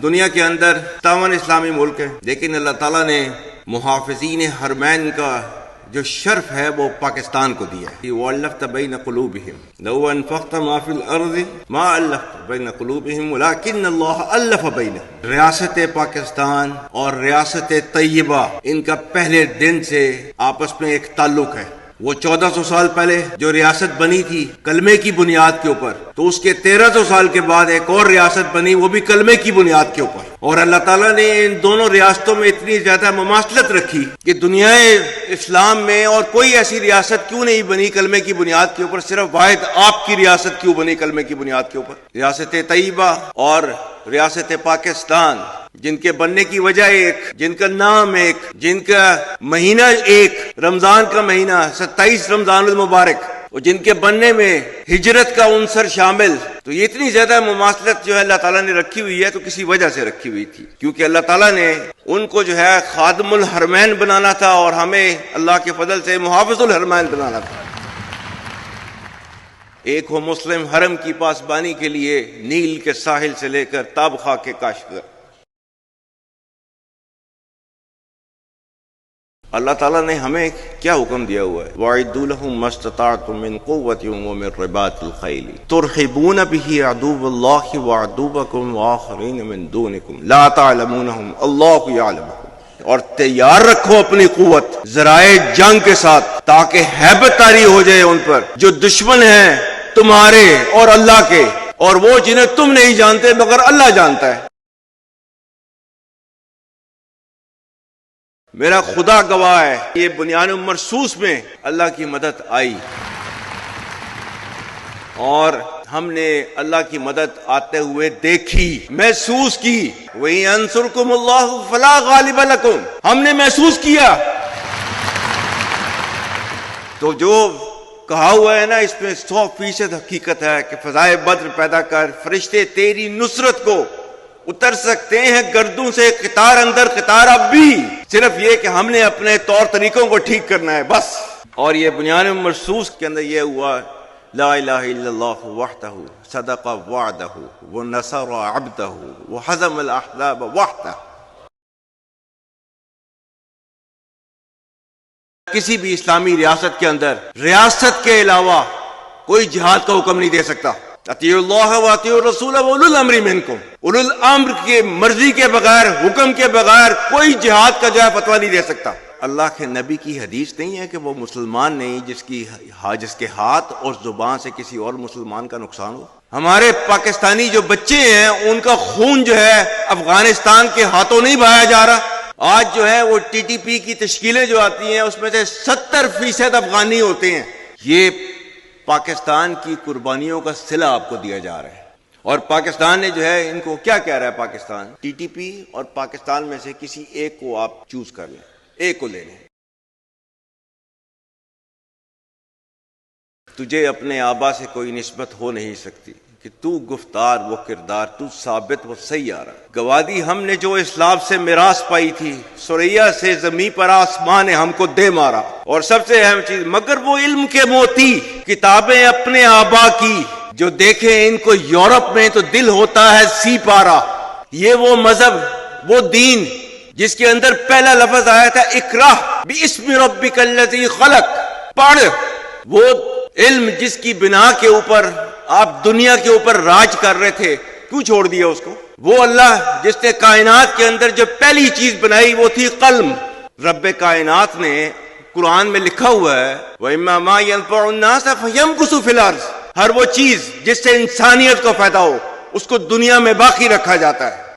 دنیا کے اندر 57 اسلامی ملک ہیں، لیکن اللہ تعالیٰ نے محافظین حرمین کا جو شرف ہے وہ پاکستان کو دیا ہے۔ وَأَلَّفْتَ بَيْنَ قُلُوبِهِمْ لَوْ أَنفَقْتَ مَا فِي الْأَرْضِ مَا أَلَّفْتَ بَيْنَ قُلُوبِهِمْ وَلَكِنَّ اللَّهَ أَلَّفَ بَيْنَهُمْ۔ ریاست پاکستان اور ریاست طیبہ ان کا پہلے دن سے آپس میں ایک تعلق ہے۔ وہ 1400 سال پہلے جو ریاست بنی تھی کلمے کی بنیاد کے اوپر، تو اس کے 1300 سال کے بعد ایک اور ریاست بنی، وہ بھی کلمے کی بنیاد کے اوپر۔ اور اللہ تعالیٰ نے ان دونوں ریاستوں میں اتنی زیادہ مماثلت رکھی کہ دنیا اسلام میں اور کوئی ایسی ریاست کیوں نہیں بنی کلمے کی بنیاد کے اوپر، صرف واحد آپ کی ریاست کیوں بنی کلمے کی بنیاد کے اوپر؟ ریاست طیبہ اور ریاست پاکستان، جن کے بننے کی وجہ ایک، جن کا نام ایک، جن کا مہینہ ایک، رمضان کا مہینہ 27 رمضان المبارک، اور جن کے بننے میں ہجرت کا عنصر شامل، تو یہ اتنی زیادہ مماثلت جو ہے اللہ تعالیٰ نے رکھی ہوئی ہے تو کسی وجہ سے رکھی ہوئی تھی، کیونکہ اللہ تعالیٰ نے ان کو جو ہے خادم الحرمین بنانا تھا اور ہمیں اللہ کے فضل سے محافظ الحرمین بنانا تھا۔ ایک ہو مسلم حرم کی پاسبانی کے لیے نیل کے ساحل سے لے کر تابخا کے کاشغر۔ اللہ تعالیٰ نے ہمیں کیا حکم دیا ہوا ہے؟ وَأَعِدُّوا لَهُم مَّا اسْتَطَعْتُم مِّن قُوَّةٍ وَمِن رِّبَاطِ الْخَيْلِ تُرْهِبُونَ بِهِ عَدُوَّ اللَّهِ وَعَدُوَّكُمْ وَآخَرِينَ مِن دُونِكُمْ لَا تَعْلَمُونَهُمْ اللَّهُ يَعْلَمُهُمْ۔ اور تیار رکھو اپنی قوت ذرائع جنگ کے ساتھ، تاکہ ہیبت طاری ہو جائے ان پر جو دشمن ہیں تمہارے اور اللہ کے، اور وہ جنہیں تم نہیں جانتے مگر اللہ جانتا ہے۔ میرا خدا گواہ ہے، یہ بنیان مرصوص میں اللہ کی مدد آئی اور ہم نے اللہ کی مدد آتے ہوئے دیکھی، محسوس کی۔ وَإِن يَنصُرْكُمُ اللَّهُ فَلَا غَالِبَ لَكُمْ، ہم نے محسوس کیا۔ تو جو کہا ہوا ہے نا، اس میں 100% حقیقت ہے کہ فضائے بدر پیدا کر، فرشتے تیری نصرت کو اتر سکتے ہیں گردوں سے قطار اندر قطار، اب بھی صرف یہ کہ ہم نے اپنے طور طریقوں کو ٹھیک کرنا ہے بس۔ اور یہ بنیان مرصوص کے اندر یہ ہوا، لا الہ الا اللہ وحدہ صدق وعدہ ونصر عبدہ وحزم الاحزاب وحدہ۔ کسی بھی اسلامی ریاست کے اندر ریاست کے علاوہ کوئی جہاد کا حکم نہیں دے سکتا۔ اطیعوا اللہ واطیعوا الرسول واولو الامر منکم، اولو الامر کی مرضی کے بغیر، حکم کے بغیر کوئی جہاد کا جو ہے فتویٰ نہیں دے سکتا۔ اللہ کے نبی کی حدیث نہیں ہے کہ وہ مسلمان نہیں جس کے ہاتھ اور زبان سے کسی اور مسلمان کا نقصان ہو۔ ہمارے پاکستانی جو بچے ہیں ان کا خون جو ہے افغانستان کے ہاتھوں نہیں بہایا جا رہا۔ آج جو ہے وہ ٹی ٹی پی کی تشکیلیں جو آتی ہیں اس میں سے 70% افغانی ہوتے ہیں۔ یہ پاکستان کی قربانیوں کا صلہ آپ کو دیا جا رہا ہے، اور پاکستان نے جو ہے ان کو کیا کہہ رہا ہے؟ پاکستان ٹی ٹی پی اور پاکستان میں سے کسی ایک کو آپ چوز کر لیں، ایک کو لے لیں۔ تجھے اپنے آبا سے کوئی نسبت ہو نہیں سکتی کہ تو گفتار وہ کردار، تو ثابت وہ سیارہ۔ گواہ دی ہم نے جو اسلام سے میراث پائی تھی، سریا سے زمین پر آسمان نے ہم کو دے مارا۔ اور سب سے اہم چیز، مگر وہ علم کے موتی کتابیں اپنے آبا کی، جو دیکھیں ان کو یورپ میں تو دل ہوتا ہے سی پارا۔ یہ وہ مذہب، وہ دین جس کے اندر پہلا لفظ آیا تھا اقرا باسم ربک الذی خلق، پڑھ۔ وہ علم جس کی بنا کے اوپر آپ دنیا کے اوپر راج کر رہے تھے، کیوں چھوڑ دیا اس کو؟ وہ اللہ جس نے کائنات کے اندر جو پہلی چیز بنائی وہ تھی قلم۔ رب کائنات نے قرآن میں لکھا ہوا ہے وَإِمَّا مَا يَنفَعُ النَّاسَ فَيَمْكُثُ فِي الْأَرْضِ، ہر وہ چیز جس سے انسانیت کو فائدہ ہو اس کو دنیا میں باقی رکھا جاتا ہے۔